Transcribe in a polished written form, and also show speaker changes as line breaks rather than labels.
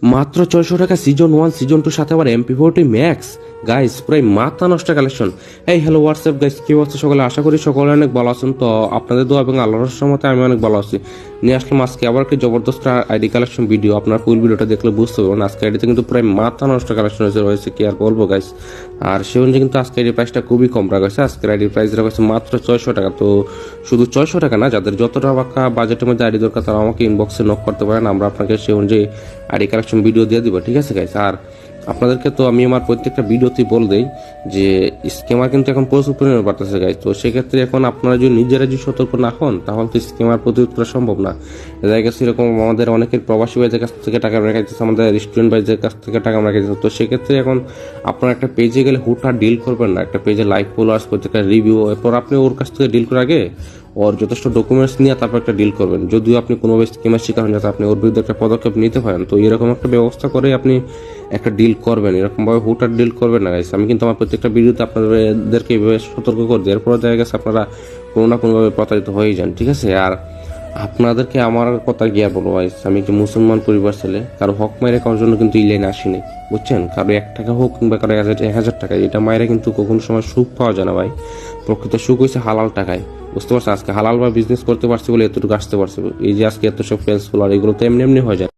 মাত্র 600 টাকা season 1 season 2 সাথে আবার MP40 ম্যাক্স গাইস, প্রায় মাথা নষ্ট কালেকশন। এই হ্যালো হোয়াটসঅ্যাপ গাইস, কি অবস্থা সকলে? আশা করি সকলে অনেক ভালো আছেন। তো আপনাদের দোয়া এবং আল্লাহর রহমতে আমি অনেক ভালো আছি। নিয়ে আসলাম আজকে আবার একটি জবরদস্ত আইডি কালেকশন ভিডিও। আপনার ফুল ভিডিওটা দেখলে বুঝতে পারবেন আজকে আইডিতে কিন্তু প্রায় মাথা নষ্ট কালেকশন হয়েছে, কি আর বলবো গাইস। আর সে অনুযায়ী কিন্তু আজকে আইডির প্রাইসটা খুবই কম রাখা হয়েছে। আজকের আইডির প্রাইস রাখা হয়েছে মাত্র 600 টাকা। তো শুধু 600 টাকা না, যাদের যত টাকা বাজেটের মধ্যে আইডি দরকার তারা আমাকে ইনবক্সে নক করতে পারেন, আমরা আপনাকে সে অনুযায়ী আইডি কালেকশন ভিডিও দিয়ে দিব, ঠিক আছে গাইস। আর আপনাদেরকে তো আমি আমার প্রত্যেকটা ভিডিওতেই বল দেই যে স্ক্যামার কিন্তু এখন প্রচুর পরিমাণে বাড়তেছে গাইস। তো সেক্ষেত্রে এখন আপনারা যদি নিজেরা যদি সতর্ক না হন তাহলে তো স্ক্যামার প্রতিরোধ করা সম্ভব না। দেখা গেছে এরকম আমাদের অনেকের প্রবাসী ভাইদের কাছ থেকে টাকা রেখেছে, আমাদের রেস্টুরেন্ট ভাইদের কাছ থেকে টাকা রেখেছে। তো সেক্ষেত্রে এখন আপনার একটা পেজে গেলে হুটহাট ডিল করবেন না। একটা পেজে লাইক ফলোয়ার্স প্রত্যেকটা রিভিউ, এরপর আপনি ওর কাছ থেকে ডিল করার আগে ওর যথেষ্ট ডকুমেন্টস নিয়ে তারপর একটা ডিল করবেন। যদিও আপনি কোনোভাবে স্কিমের শিকার হন যাতে আপনি ওর বিরুদ্ধে একটা পদক্ষেপ নিতে পারেন। তো এরকম একটা ব্যবস্থা করে আপনি একটা ডিল করবেন, এরকমভাবে হুটহাট ডিল করবেন না গাইস। আমি কিন্তু আমার প্রত্যেকটা ভিডিওতে আপনাদেরকে এইভাবে সতর্ক করে দিই, এরপরে দেখা গেছে আপনারা কোনো না কোনোভাবে প্রতারিত হয়ে যান, ঠিক আছে। আর আপনাদেরকে আমার কথা গিয়া বলো গাইস, আমি একটি মুসলমান পরিবার ছেলে, কারো হক মাইরে খাওয়ার জন্য কিন্তু এই লাইনে আসিনি, বুঝছেন। কারো 1 টাকা হোক কিংবা কারো 1000 টাকা, এটা মায়েরা কিন্তু কখনো সময় সুখ পাওয়া যায় না ভাই। প্রকৃত সুখ হয়েছে হালাল টাকায়, বুঝতে পারছেন। আজকে হালাল বা বিজনেস করতে পারছি বলে এতটুকু আসতে পারছে। এই যে আজকে এত সব ফেলস ফলোয়ার, এগুলো তো এমনি এমনি হয়ে যায়।